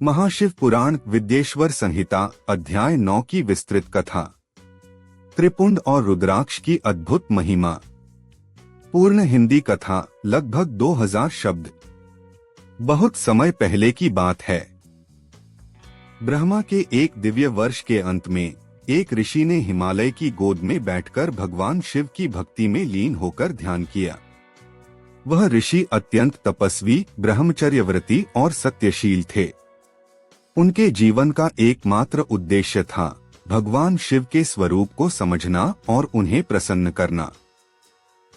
महाशिव पुराण विद्येश्वर संहिता अध्याय 9 की विस्तृत कथा। त्रिपुंड और रुद्राक्ष की अद्भुत महिमा। पूर्ण हिंदी कथा, लगभग 2000 शब्द। बहुत समय पहले की बात है। ब्रह्मा के एक दिव्य वर्ष के अंत में एक ऋषि ने हिमालय की गोद में बैठकर भगवान शिव की भक्ति में लीन होकर ध्यान किया। वह ऋषि अत्यंत तपस्वी, ब्रह्मचर्यव्रती और सत्यशील थे। उनके जीवन का एकमात्र उद्देश्य था भगवान शिव के स्वरूप को समझना और उन्हें प्रसन्न करना।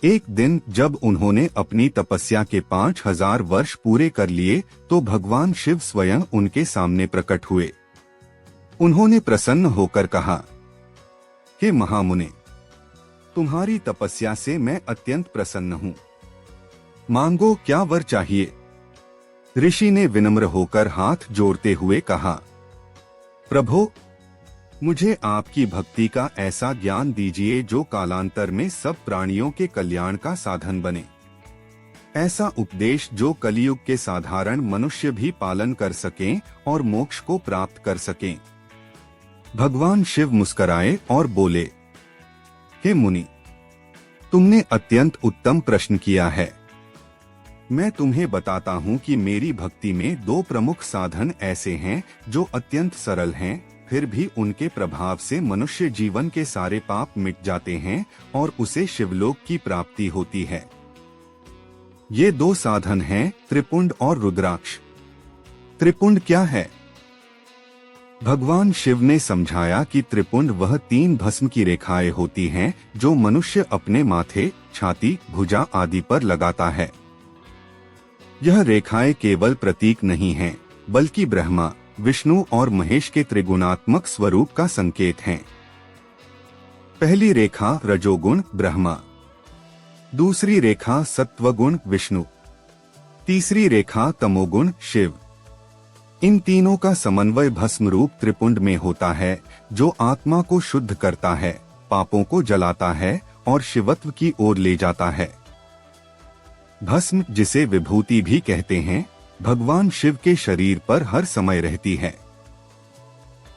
एक दिन जब उन्होंने अपनी तपस्या के 5000 वर्ष पूरे कर लिए तो भगवान शिव स्वयं उनके सामने प्रकट हुए। उन्होंने प्रसन्न होकर कहा, हे महामुने, तुम्हारी तपस्या से मैं अत्यंत प्रसन्न हूँ। मांगो, क्या वर चाहिए? ऋषि ने विनम्र होकर हाथ जोड़ते हुए कहा, प्रभो, मुझे आपकी भक्ति का ऐसा ज्ञान दीजिए जो कालांतर में सब प्राणियों के कल्याण का साधन बने। ऐसा उपदेश जो कलियुग के साधारण मनुष्य भी पालन कर सकें और मोक्ष को प्राप्त कर सकें। भगवान शिव मुस्कराए और बोले, हे मुनि, तुमने अत्यंत उत्तम प्रश्न किया है। मैं तुम्हें बताता हूँ कि मेरी भक्ति में 2 प्रमुख साधन ऐसे हैं जो अत्यंत सरल हैं, फिर भी उनके प्रभाव से मनुष्य जीवन के सारे पाप मिट जाते हैं और उसे शिवलोक की प्राप्ति होती है। ये 2 साधन हैं त्रिपुंड और रुद्राक्ष। त्रिपुंड क्या है? भगवान शिव ने समझाया कि त्रिपुंड वह 3 भस्म की रेखाएं होती हैं जो मनुष्य अपने माथे, छाती, भुजा आदि पर लगाता है। यह रेखाएं केवल प्रतीक नहीं हैं, बल्कि ब्रह्मा, विष्णु और महेश के त्रिगुणात्मक स्वरूप का संकेत हैं। पहली रेखा रजोगुण ब्रह्मा, दूसरी रेखा सत्वगुण विष्णु, तीसरी रेखा तमोगुण शिव। इन तीनों का समन्वय भस्म रूप त्रिपुंड में होता है, जो आत्मा को शुद्ध करता है, पापों को जलाता है और शिवत्व की ओर ले जाता है। भस्म, जिसे विभूति भी कहते हैं, भगवान शिव के शरीर पर हर समय रहती है।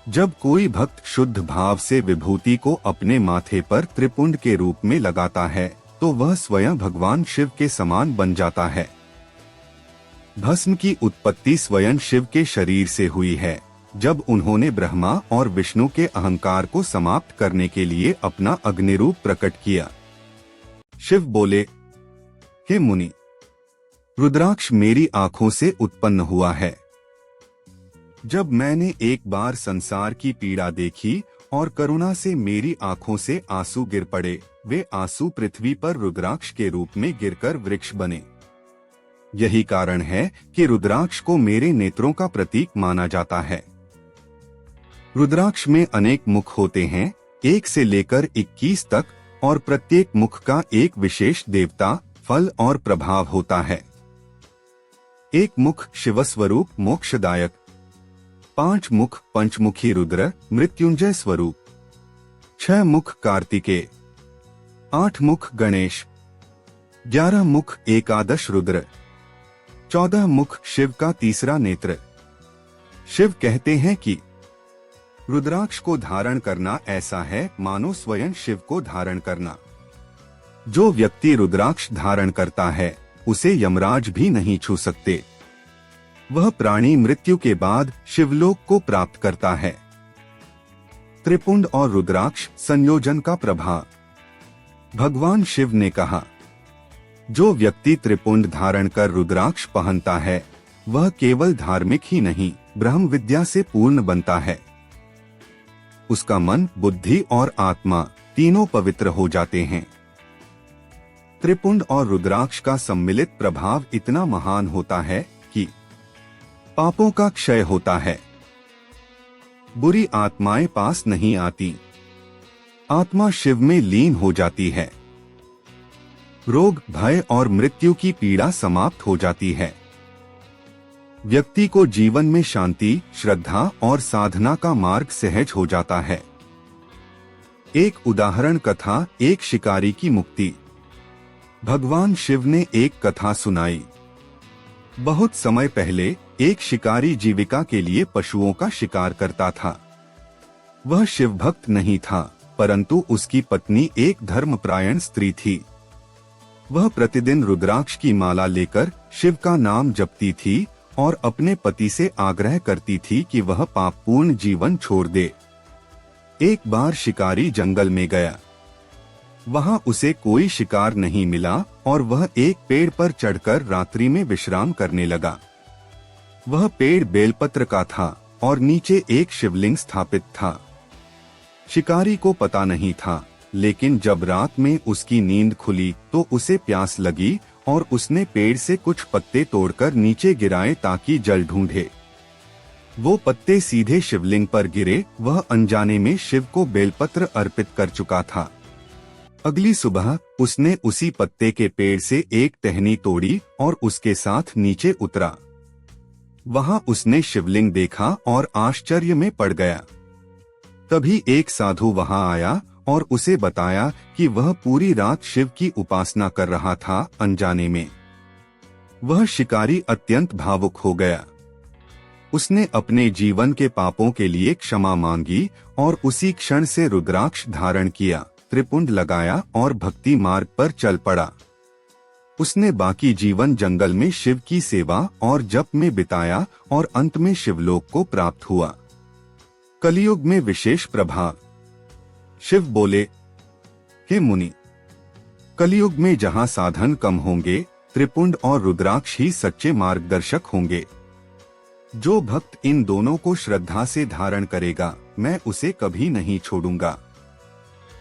जब कोई भक्त शुद्ध भाव से विभूति को अपने माथे पर त्रिपुंड के रूप में लगाता है तो वह स्वयं भगवान शिव के समान बन जाता है। भस्म की उत्पत्ति स्वयं शिव के शरीर से हुई है, जब उन्होंने ब्रह्मा और विष्णु के अहंकार को समाप्त करने के लिए अपना अग्निरूप प्रकट किया। शिव बोले, हे मुनि, रुद्राक्ष मेरी आंखों से उत्पन्न हुआ है। जब मैंने एक बार संसार की पीड़ा देखी और करुणा से मेरी आंखों से आंसू गिर पड़े, वे आंसू पृथ्वी पर रुद्राक्ष के रूप में गिरकर वृक्ष बने। यही कारण है कि रुद्राक्ष को मेरे नेत्रों का प्रतीक माना जाता है। रुद्राक्ष में अनेक मुख होते हैं, 1 से लेकर 21 तक, और प्रत्येक मुख का एक विशेष देवता, फल और प्रभाव होता है। 1 मुख शिवस्वरूप मोक्षदायक, 5 मुख पंचमुखी रुद्र मृत्युंजय स्वरूप, 6 मुख कार्तिकेय, 8 मुख गणेश, 11 मुख एकादश रुद्र, 14 मुख शिव का तीसरा नेत्र। शिव कहते हैं कि रुद्राक्ष को धारण करना ऐसा है मानो स्वयं शिव को धारण करना। जो व्यक्ति रुद्राक्ष धारण करता है उसे यमराज भी नहीं छू सकते। वह प्राणी मृत्यु के बाद शिवलोक को प्राप्त करता है। त्रिपुंड और रुद्राक्ष संयोजन का प्रभाव। भगवान शिव ने कहा, जो व्यक्ति त्रिपुंड धारण कर रुद्राक्ष पहनता है वह केवल धार्मिक ही नहीं, ब्रह्म विद्या से पूर्ण बनता है। उसका मन, बुद्धि और आत्मा तीनों पवित्र हो जाते हैं। त्रिपुंड और रुद्राक्ष का सम्मिलित प्रभाव इतना महान होता है कि पापों का क्षय होता है, बुरी आत्माएं पास नहीं आती, आत्मा शिव में लीन हो जाती है, रोग, भय और मृत्यु की पीड़ा समाप्त हो जाती है। व्यक्ति को जीवन में शांति, श्रद्धा और साधना का मार्ग सहज हो जाता है। एक उदाहरण कथा, एक शिकारी की मुक्ति। भगवान शिव ने एक कथा सुनाई। बहुत समय पहले एक शिकारी जीविका के लिए पशुओं का शिकार करता था। वह शिव भक्त नहीं था, परंतु उसकी पत्नी एक धर्मपरायण स्त्री थी। वह प्रतिदिन रुद्राक्ष की माला लेकर शिव का नाम जपती थी और अपने पति से आग्रह करती थी कि वह पापपूर्ण जीवन छोड़ दे। एक बार शिकारी जंगल में गया। वहां उसे कोई शिकार नहीं मिला और वह एक पेड़ पर चढ़कर रात्रि में विश्राम करने लगा। वह पेड़ बेलपत्र का था और नीचे एक शिवलिंग स्थापित था। शिकारी को पता नहीं था, लेकिन जब रात में उसकी नींद खुली तो उसे प्यास लगी और उसने पेड़ से कुछ पत्ते तोड़कर नीचे गिराए ताकि जल ढूंढे। वो पत्ते सीधे शिवलिंग पर गिरे। वह अनजाने में शिव को बेलपत्र अर्पित कर चुका था। अगली सुबह उसने उसी पत्ते के पेड़ से एक टहनी तोड़ी और उसके साथ नीचे उतरा। वहां उसने शिवलिंग देखा और आश्चर्य में पड़ गया। तभी एक साधु वहां आया और उसे बताया कि वह पूरी रात शिव की उपासना कर रहा था। अनजाने में वह शिकारी अत्यंत भावुक हो गया। उसने अपने जीवन के पापों के लिए क्षमा मांगी और उसी क्षण से रुद्राक्ष धारण किया, त्रिपुंड लगाया और भक्ति मार्ग पर चल पड़ा। उसने बाकी जीवन जंगल में शिव की सेवा और जप में बिताया और अंत में शिवलोक को प्राप्त हुआ। कलियुग में विशेष प्रभाव। शिव बोले, हे मुनि, कलियुग में जहाँ साधन कम होंगे, त्रिपुंड और रुद्राक्ष ही सच्चे मार्गदर्शक होंगे। जो भक्त इन दोनों को श्रद्धा से धारण करेगा, मैं उसे कभी नहीं छोड़ूंगा।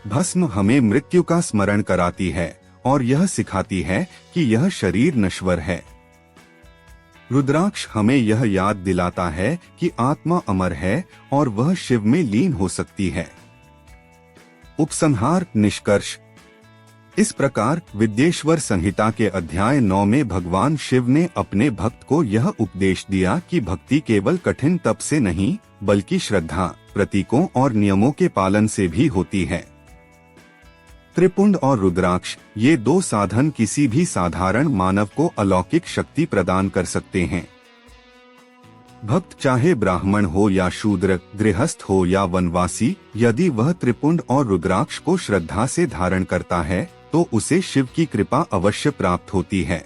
भस्म हमें मृत्यु का स्मरण कराती है और यह सिखाती है कि यह शरीर नश्वर है। रुद्राक्ष हमें यह याद दिलाता है कि आत्मा अमर है और वह शिव में लीन हो सकती है। उपसंहार निष्कर्ष। इस प्रकार विद्येश्वर संहिता के अध्याय 9 में भगवान शिव ने अपने भक्त को यह उपदेश दिया कि भक्ति केवल कठिन तप से नहीं, बल्कि श्रद्धा, प्रतीकों और नियमों के पालन से भी होती है। त्रिपुंड और रुद्राक्ष, ये दो साधन किसी भी साधारण मानव को अलौकिक शक्ति प्रदान कर सकते हैं। भक्त चाहे ब्राह्मण हो या शूद्र, गृहस्थ हो या वनवासी, यदि वह त्रिपुंड और रुद्राक्ष को श्रद्धा से धारण करता है तो उसे शिव की कृपा अवश्य प्राप्त होती है।